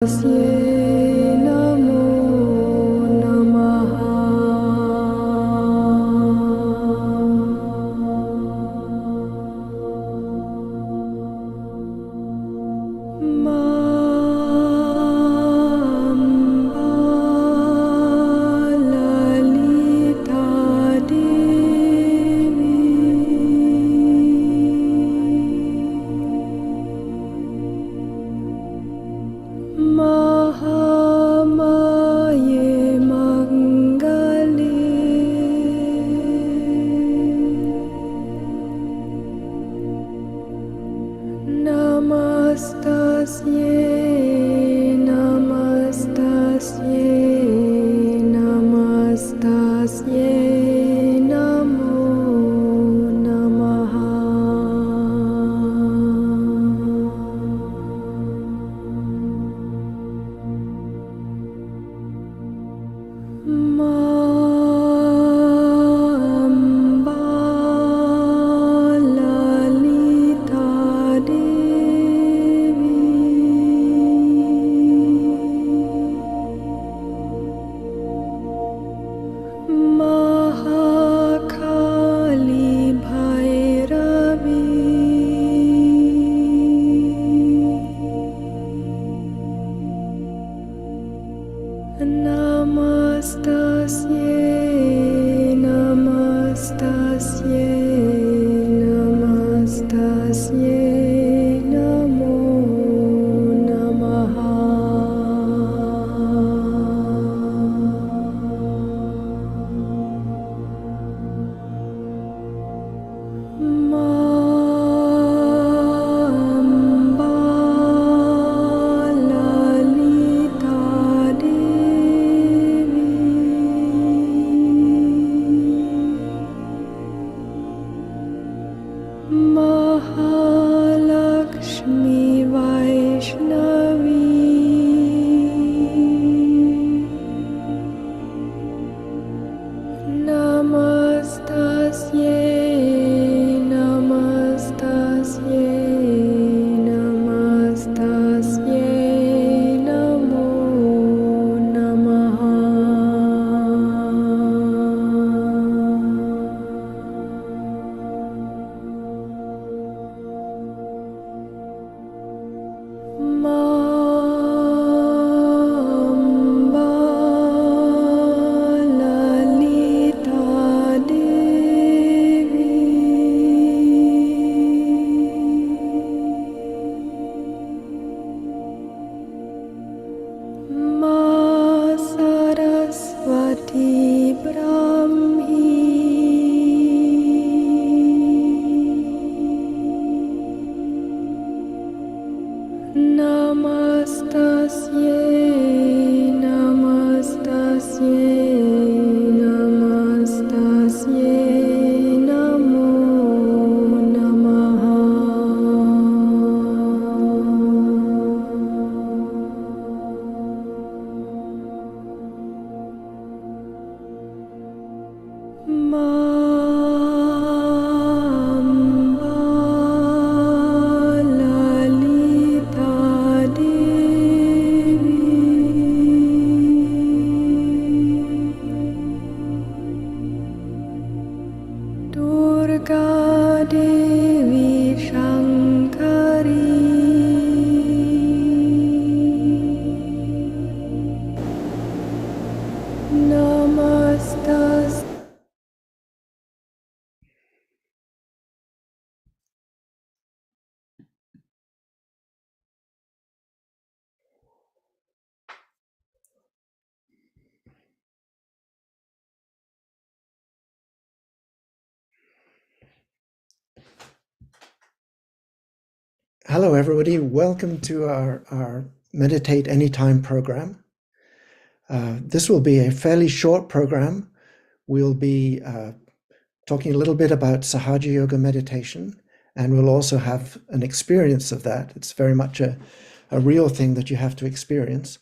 नमो नमः। मां ललिता देवी महामाये मङ्गले नमस्तस्यै नमस्तस्यै नमस्तस्यै नमो नमः। ललिता देवी महाकाली भैरवी नमस्तस्यै नमस्तस्यै नमस्तस्यै नमो नमः। ललिता देवी महालक्ष्मी वैष्णवी नमस्तस्यै नमस्तस्यै नमस्तस्यै नमो नमः। ललिता देवी मां सरस्वती ब्राह्मी नमस्तस्यै नमस्तस्यै नमस्तस्यै नमो नमः। ललिता देवी दुर्गा देवी शङ्करी नमस्तस्यै Hello, everybody. Welcome to our Meditate Anytime program. This will be a fairly short program. We'll be talking a little bit about Sahaja Yoga meditation, and we'll also have an experience of that. It's very much a real thing that you have to experience.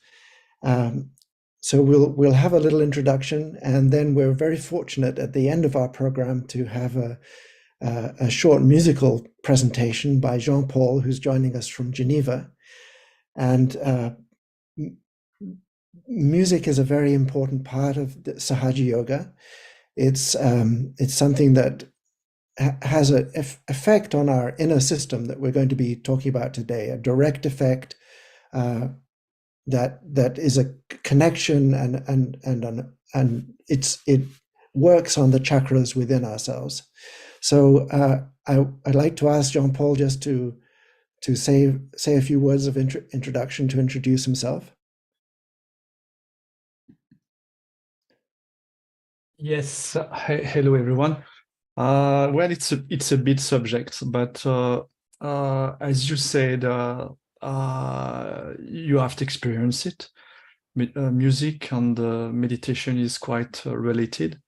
So we'll have a little introduction, and then we're very fortunate at the end of our program to have a short musical presentation by Jean-Paul, who's joining us from Geneva. And music is a very important part of the Sahaja Yoga. It's something that has an effect on our inner system that we're going to be talking about today, a direct effect that is a connection and it works on the chakras within ourselves. So I'd like to ask Jean-Paul just to say a few words of introduction to introduce himself. Yes, hello everyone. Well, it's a bit subject, but as you said, you have to experience it. Music and meditation is quite related,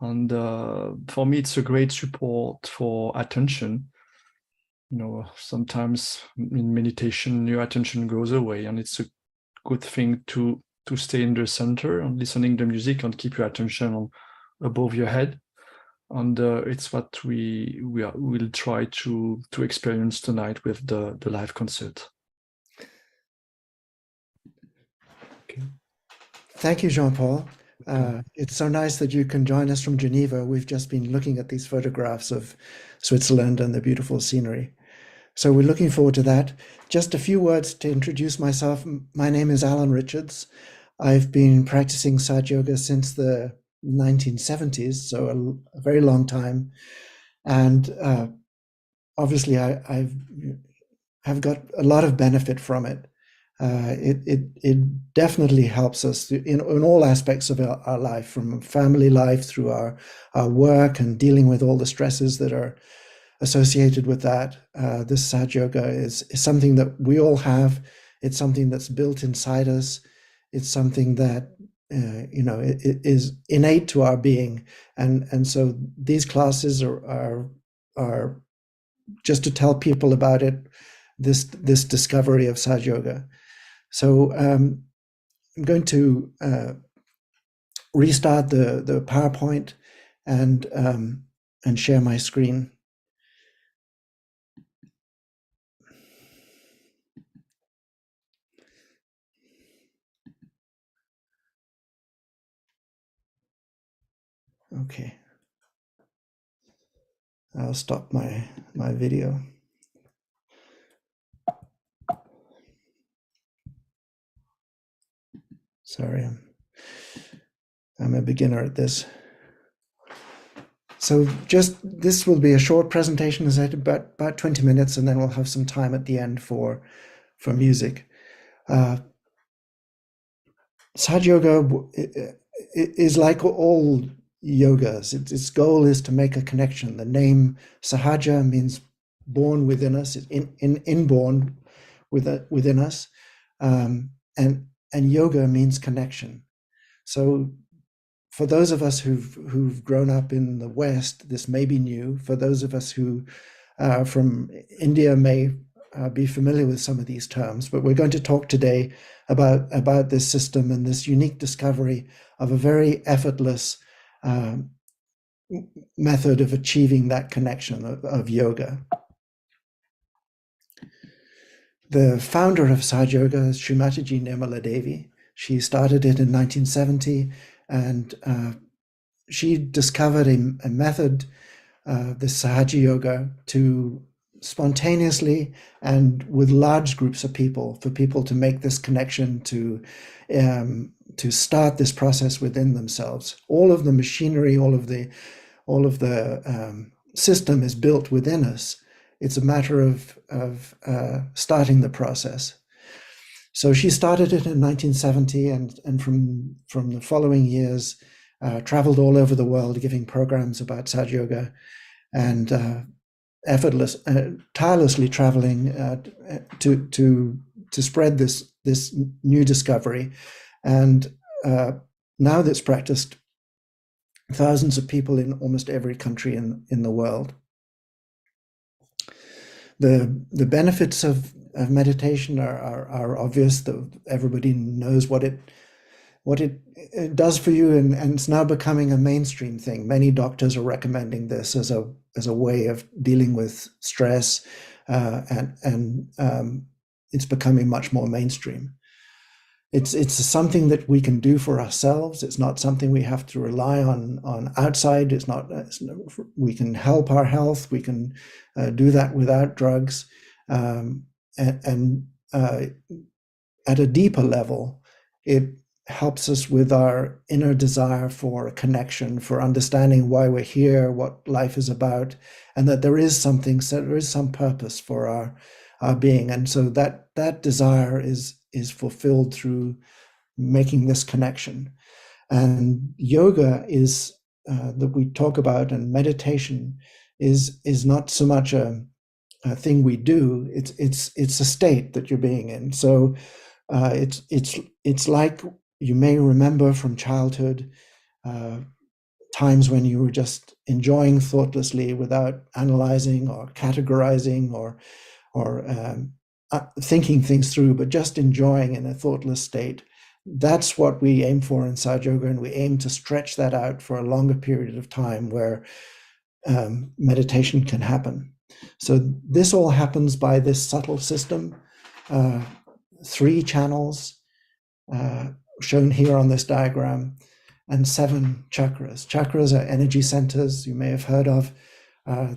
and for me, it's a great support for attention. You know, sometimes in meditation, your attention goes away, and it's a good thing to stay in the center and listening to music and keep your attention on above your head. And it's what we will try to experience tonight with the live concert. Okay. Thank you, Jean-Paul. It's so nice that you can join us from Geneva. We've just been looking at these photographs of Switzerland and the beautiful scenery. So we're looking forward to that. Just a few words to introduce myself. My name is Alan Richards. I've been practicing Sahaja Yoga since the 1970s, so a very long time. And obviously I have got a lot of benefit from it. It definitely helps us in all aspects of our life, from family life through our work and dealing with all the stresses that are associated with that. This Sahaja Yoga is something that we all have. It's something that's built inside us. It's something that it is innate to our being, and so these classes are just to tell people about it. This discovery of Sahaja Yoga. So I'm going to restart the PowerPoint and share my screen. Okay. I'll stop my video. Sorry, I'm a beginner at this. So this will be a short presentation, as I said, about 20 minutes, and then we'll have some time at the end for music. Sahaja Yoga is like all yogas. Its goal is to make a connection. The name Sahaja means born within us, inborn within us, and yoga means connection. So for those of us who've grown up in the West, this may be new. For those of us who from India may be familiar with some of these terms, but we're going to talk today about this system and this unique discovery of a very effortless method of achieving that connection of yoga. The founder of Sahaja Yoga is Srimati Nirmala Devi. She started it in 1970, and she discovered a method, the Sahaja Yoga, to spontaneously and with large groups of people, for people to make this connection, to start this process within themselves. All of the machinery, all of the system is built within us. It's a matter of starting the process. So she started it in 1970, and from the following years, traveled all over the world giving programs about Sahaja Yoga, and tirelessly traveling to spread this new discovery. And now that's practiced thousands of people in almost every country in the world. The benefits of meditation are obvious. That everybody knows what it does for you, and it's now becoming a mainstream thing. Many doctors are recommending this as a way of dealing with stress, and it's becoming much more mainstream. It's something that we can do for ourselves. It's not something we have to rely on outside. We can help our health. We can do that without drugs. And at a deeper level, it helps us with our inner desire for a connection, for understanding why we're here, what life is about, and that there is some purpose for our being. And so that desire is fulfilled through making this connection. And yoga is that we talk about, and meditation is not so much a thing we do. It's a state that you're being in. So it's like, you may remember from childhood, times when you were just enjoying thoughtlessly without analyzing or categorizing or thinking things through, but just enjoying in a thoughtless state. That's what we aim for inside yoga, and we aim to stretch that out for a longer period of time where meditation can happen. So this all happens by this subtle system, 3 channels shown here on this diagram, and 7 chakras. Chakras are energy centers you may have heard of.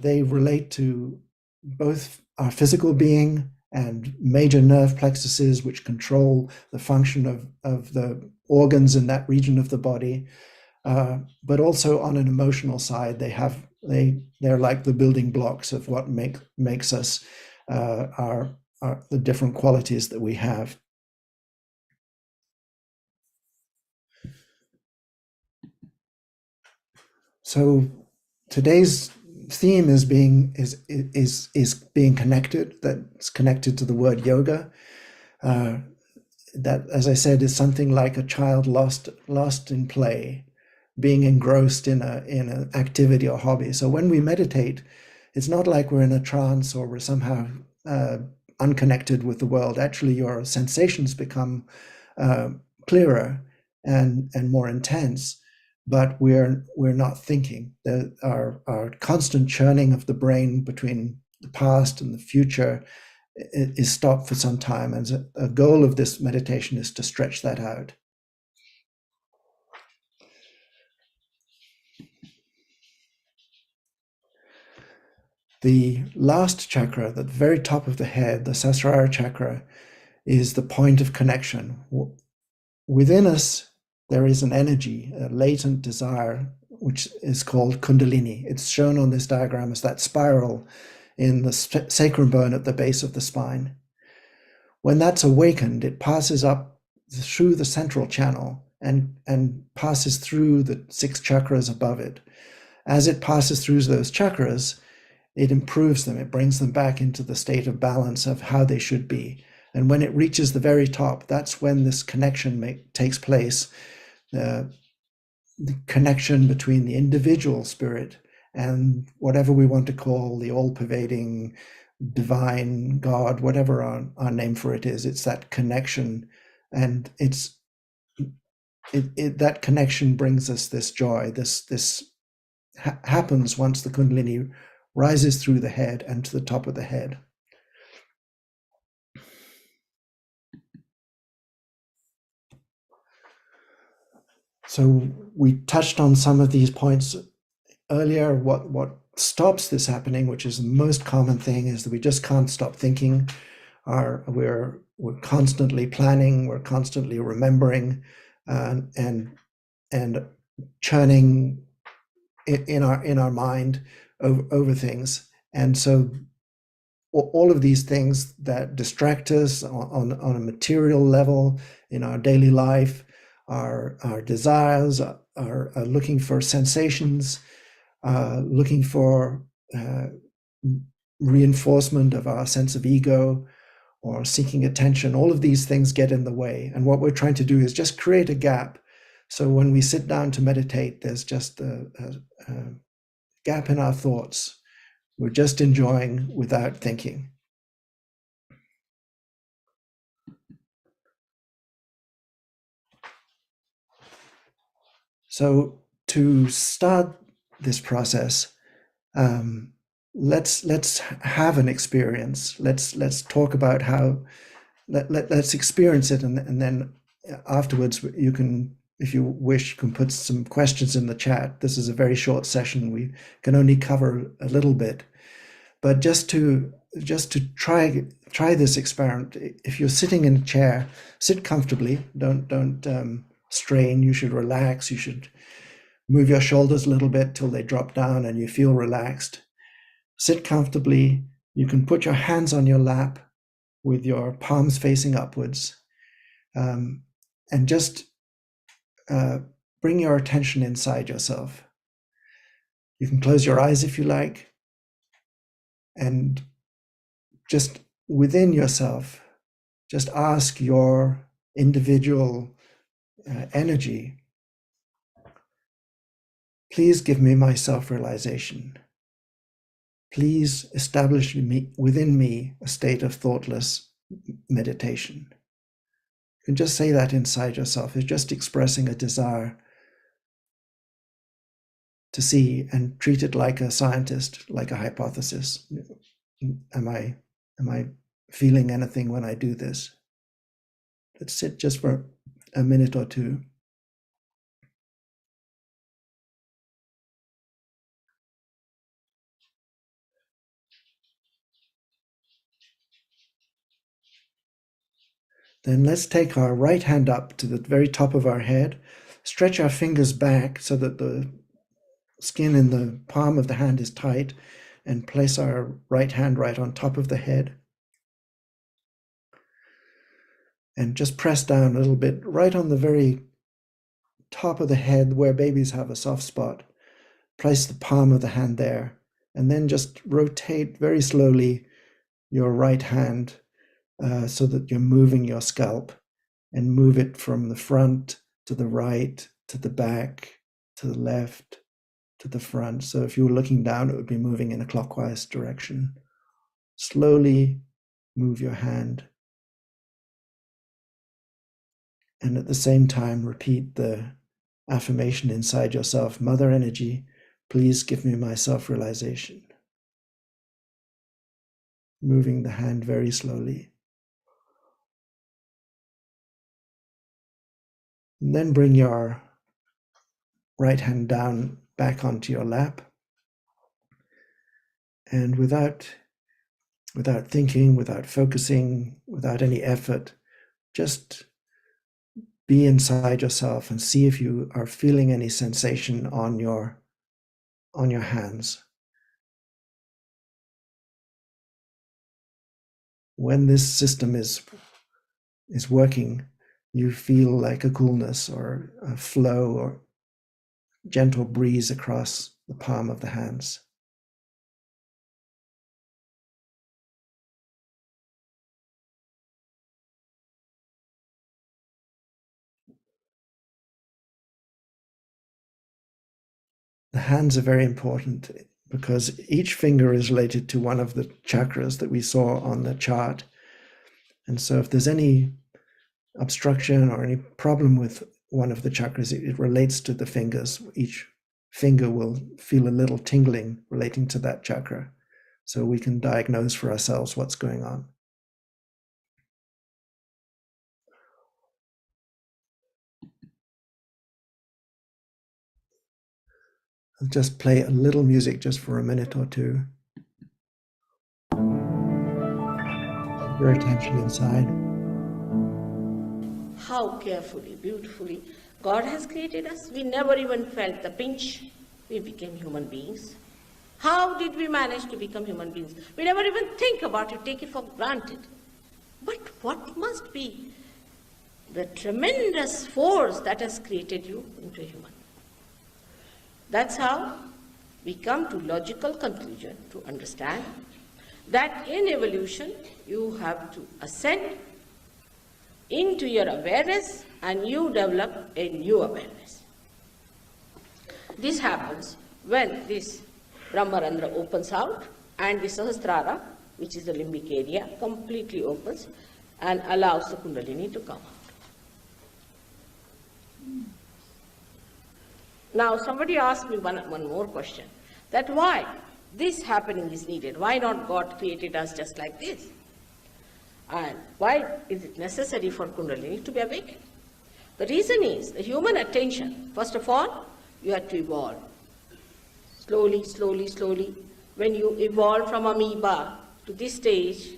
They relate to both our physical being and major nerve plexuses, which control the function of the organs in that region of the body. But also on an emotional side, they're like the building blocks of what makes us the different qualities that we have. So today's theme is being connected. That's connected to the word yoga. That, as I said, is something like a child lost in play, being engrossed in an activity or hobby. So when we meditate, it's not like we're in a trance or we're somehow unconnected with the world. Actually, your sensations become clearer and more intense. But we're not thinking. Our constant churning of the brain between the past and the future is stopped for some time. And a goal of this meditation is to stretch that out. The last chakra, at the very top of the head, the Sahasrara chakra, is the point of connection. Within us, there is an energy, a latent desire, which is called Kundalini. It's shown on this diagram as that spiral in the sacrum bone at the base of the spine. When that's awakened, it passes up through the central channel and passes through the 6 chakras above it. As it passes through those chakras, it improves them. It brings them back into the state of balance of how they should be. And when it reaches the very top, that's when this connection takes place. The connection between the individual spirit and whatever we want to call the all-pervading divine God, whatever our name for it is. It's that connection, and that connection brings us this joy. This happens once the Kundalini rises through the head and to the top of the head. So we touched on some of these points earlier. What stops this happening, which is the most common thing, is that we just can't stop thinking. We're constantly planning, we're constantly remembering, and churning in our mind over things. And so all of these things that distract us on a material level in our daily life, our desires are looking for sensations, looking for reinforcement of our sense of ego, or seeking attention. All of these things get in the way. And what we're trying to do is just create a gap. So when we sit down to meditate, there's just a gap in our thoughts. We're just enjoying without thinking. So to start this process, let's have an experience. Let's talk about how. Let's experience it, and then afterwards, you can, if you wish, you can put some questions in the chat. This is a very short session. We can only cover a little bit, but just to try this experiment. If you're sitting in a chair, sit comfortably. Don't strain. You should relax. You should move your shoulders a little bit till they drop down and you feel relaxed. Sit comfortably. You can put your hands on your lap with your palms facing upwards, and just bring your attention inside yourself. You can close your eyes if you like, and just within yourself, just ask your individual energy, please give me my self-realization. Please establish within me a state of thoughtless meditation. You can just say that inside yourself. It's just expressing a desire to see and treat it like a scientist, like a hypothesis. Am I feeling anything when I do this? Let's sit just for a minute or two. Then let's take our right hand up to the very top of our head, stretch our fingers back so that the skin in the palm of the hand is tight, and place our right hand right on top of the head. And just press down a little bit, right on the very top of the head where babies have a soft spot. Place the palm of the hand there, and then just rotate very slowly your right hand so that you're moving your scalp, and move it from the front to the right, to the back, to the left, to the front. So if you were looking down, it would be moving in a clockwise direction. Slowly move your hand. And at the same time, repeat the affirmation inside yourself: Mother Energy, please give me my self-realization. Moving the hand very slowly. And then bring your right hand down back onto your lap. And without thinking, without focusing, without any effort, just be inside yourself and see if you are feeling any sensation on your hands. When this system is working, you feel like a coolness or a flow or gentle breeze across the palm of the hands. The hands are very important because each finger is related to one of the chakras that we saw on the chart. And so if there's any obstruction or any problem with one of the chakras, it relates to the fingers. Each finger will feel a little tingling relating to that chakra. So we can diagnose for ourselves what's going on. I'll just play a little music just for a minute or two. Your attention inside. How carefully, beautifully God has created us. We never even felt the pinch. We became human beings. How did we manage to become human beings? We never even think about it, take it for granted. But what must be the tremendous force that has created you into a human? That's how we come to logical conclusion to understand that in evolution you have to ascend into your awareness and you develop a new awareness. This happens when this Brahmarandra opens out and the Sahasrara, which is the limbic area, completely opens and allows the Kundalini to come out. Now somebody asked me one more question, that why this happening is needed? Why not God created us just like this? And why is it necessary for Kundalini to be awakened? The reason is the human attention. First of all, you have to evolve. Slowly, slowly, slowly. When you evolve from amoeba to this stage,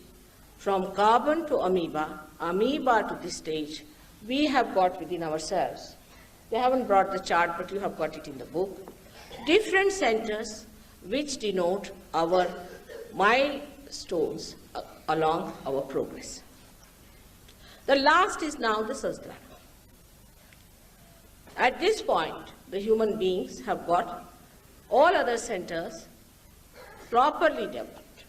from carbon to amoeba to this stage, we have got within ourselves. They haven't brought the chart, but you have got it in the book. Different centers which denote our milestones along our progress. The last is now the Sahasrara. At this point, the human beings have got all other centers properly developed.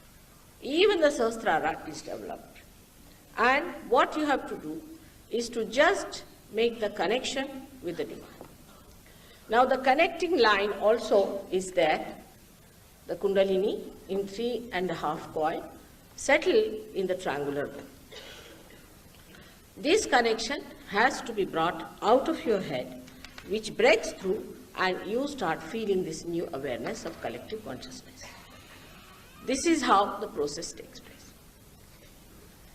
Even the Sahasrara is developed. And what you have to do is to just make the connection with the divine. Now the connecting line also is there, the Kundalini in 3.5 coil, settled in the triangular bone. This connection has to be brought out of your head, which breaks through, and you start feeling this new awareness of collective consciousness. This is how the process takes place.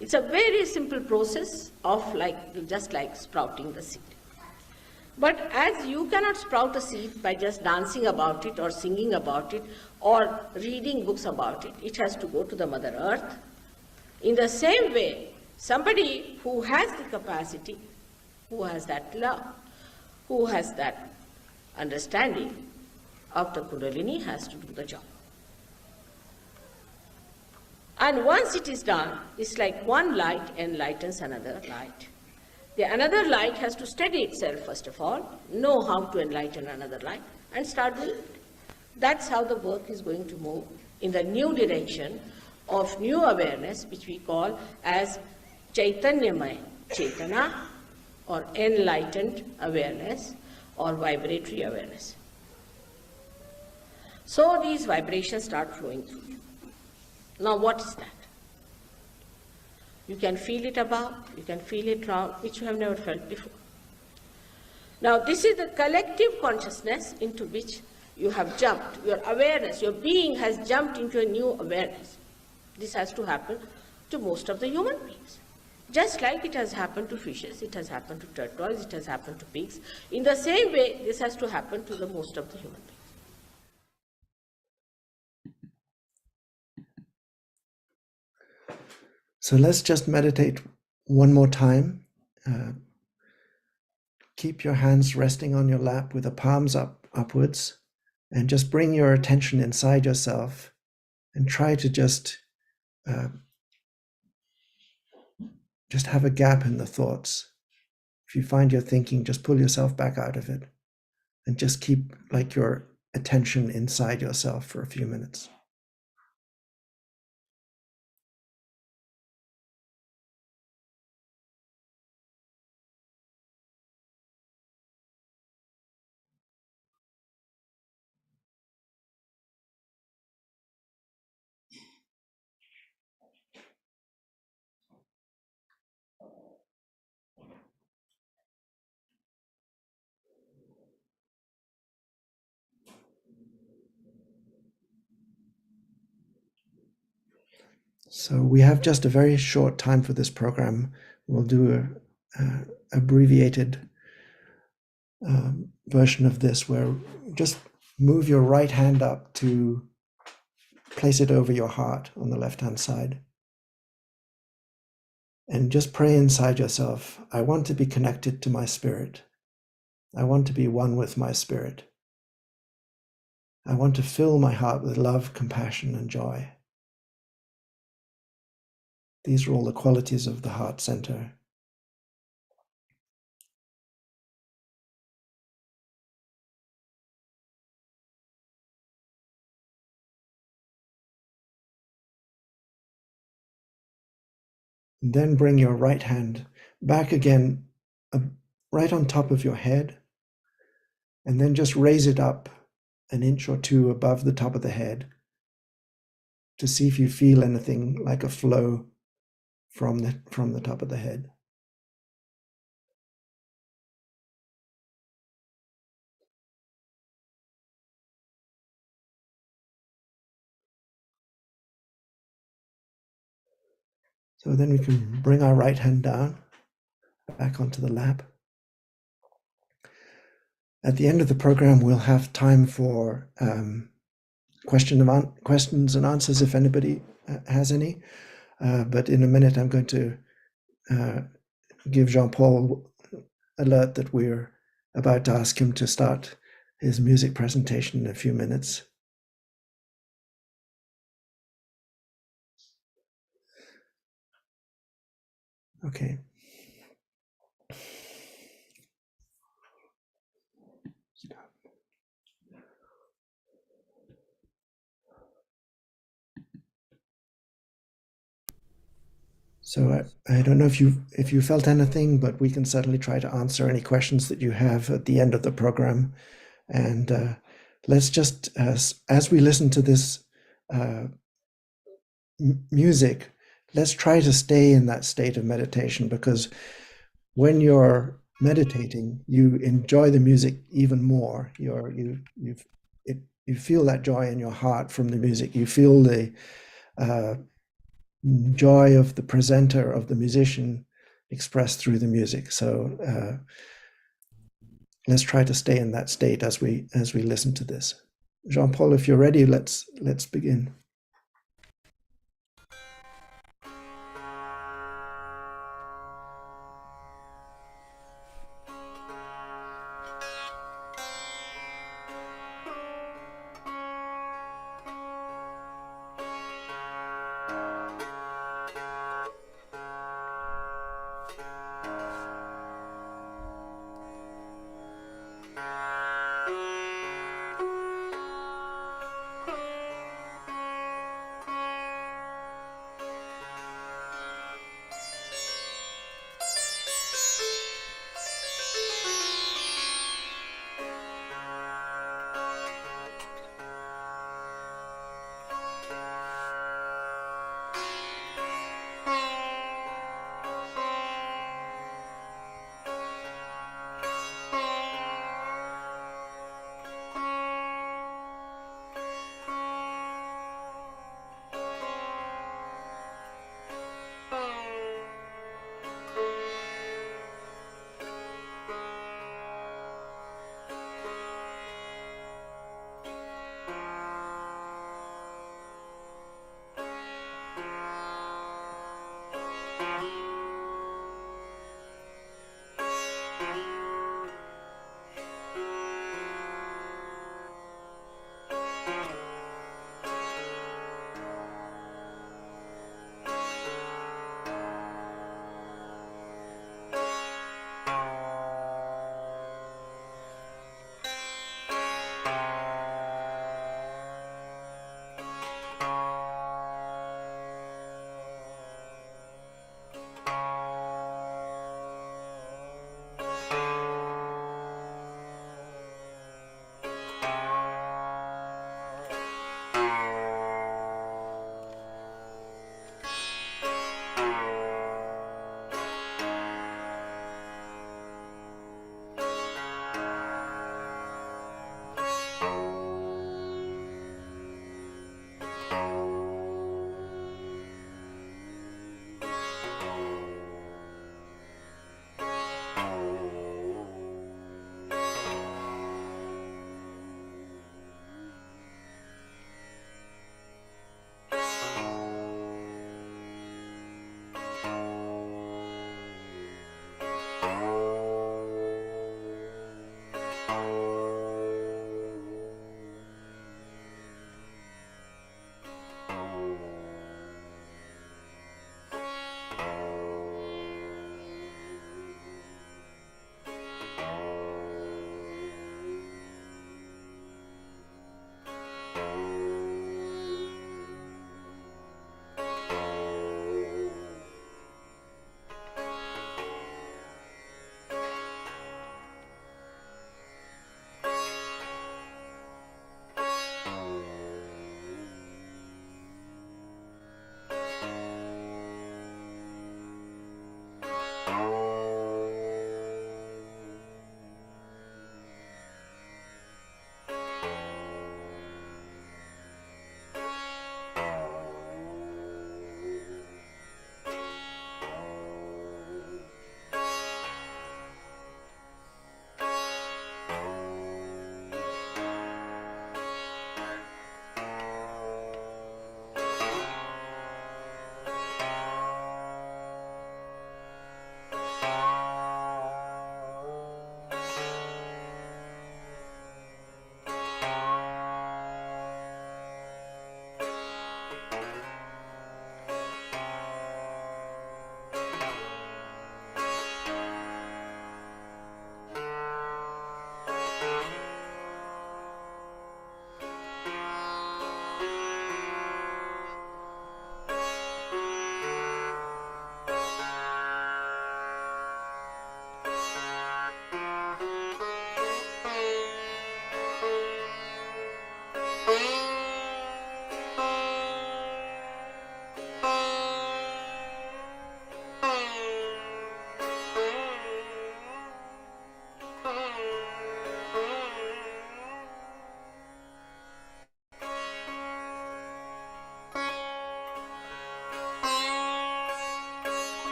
It's a very simple process of just like sprouting the seed. But as you cannot sprout a seed by just dancing about it or singing about it or reading books about it, it has to go to the Mother Earth. In the same way, somebody who has the capacity, who has that love, who has that understanding of the Kundalini has to do the job. And once it is done, it's like one light enlightens another light. The another light has to steady itself first of all, know how to enlighten another light, and start doing it. That's how the work is going to move in the new direction of new awareness, which we call as Chaitanyamaya Chaitana, or enlightened awareness, or vibratory awareness. So these vibrations start flowing through you. Now what is that? You can feel it above, you can feel it round, which you have never felt before. Now this is the collective consciousness into which you have jumped. Your awareness, your being has jumped into a new awareness. This has to happen to most of the human beings. Just like it has happened to fishes, it has happened to turtles, it has happened to pigs. In the same way, this has to happen to the most of the human beings. So let's just meditate one more time. Keep your hands resting on your lap with the palms upwards, and just bring your attention inside yourself and try to just have a gap in the thoughts. If you find you're thinking, just pull yourself back out of it and just keep your attention inside yourself for a few minutes. So we have just a very short time for this program. We'll do a abbreviated version of this, where just move your right hand up to place it over your heart on the left-hand side. And just pray inside yourself, I want to be connected to my spirit. I want to be one with my spirit. I want to fill my heart with love, compassion, and joy. These are all the qualities of the heart center. And then bring your right hand back again, right on top of your head, and then just raise it up an inch or two above the top of the head to see if you feel anything like a flow from the top of the head. So then we can bring our right hand down, back onto the lap. At the end of the program, we'll have time for questions and answers if anybody has any. But in a minute, I'm going to give Jean-Paul alert that we're about to ask him to start his music presentation in a few minutes. Okay. So I don't know if you felt anything, but we can certainly try to answer any questions that you have at the end of the program. And let's just, as we listen to this music, let's try to stay in that state of meditation, because when you're meditating, you enjoy the music even more. You feel that joy in your heart from the music. You feel the joy of the presenter, of the musician, expressed through the music. So let's try to stay in that state as we listen to this. Jean-Paul, if you're ready, let's begin.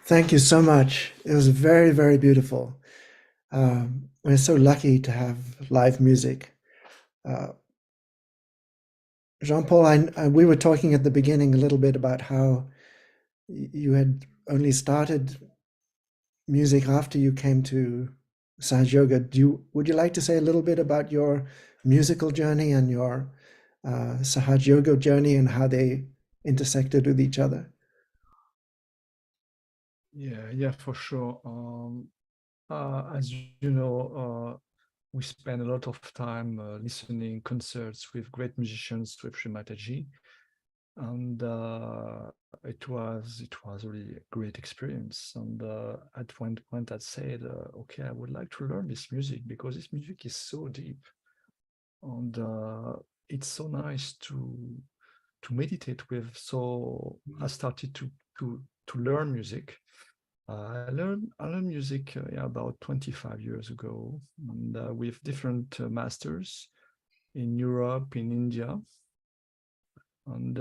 Thank you so much. It was very, very beautiful. We're so lucky to have live music. Jean-Paul, we were talking at the beginning a little bit about how you had only started music after you came to Sahaj Yoga. Would you like to say a little bit about your musical journey and your Sahaj Yoga journey and how they intersected with each other? Yeah, for sure. As you know, we spend a lot of time listening concerts with great musicians with Sri Mataji, and it was really a great experience. And at one point, I said, "Okay, I would like to learn this music because this music is so deep, and it's so nice to meditate with." So I started to learn music. I learned music about 25 years ago, and with different masters in Europe, in India, and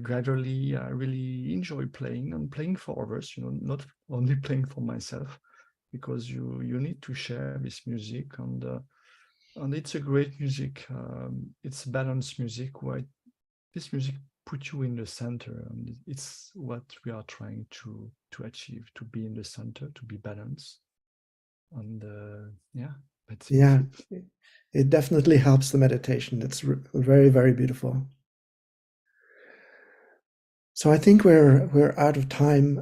gradually I really enjoy playing and playing for others. Not only playing for myself, because you need to share this music, and it's a great music. It's balanced music. Where this music put you in the center, and it's what we are trying to achieve, to be in the center, to be balanced. And yeah, that's it. Yeah, it definitely helps the meditation. It's very, very beautiful. So I think we're out of time.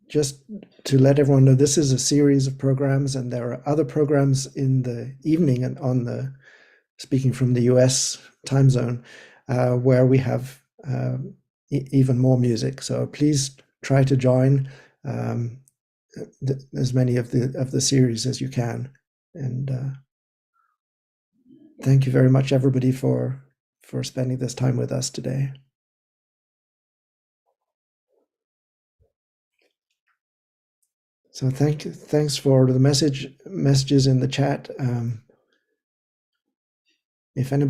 Just to let everyone know, this is a series of programs, and there are other programs in the evening and on the, speaking from the US time zone, where we have even more music. So please try to join as many of the series as you can. And thank you very much, everybody, for spending this time with us today. So thanks for the messages in the chat. If anybody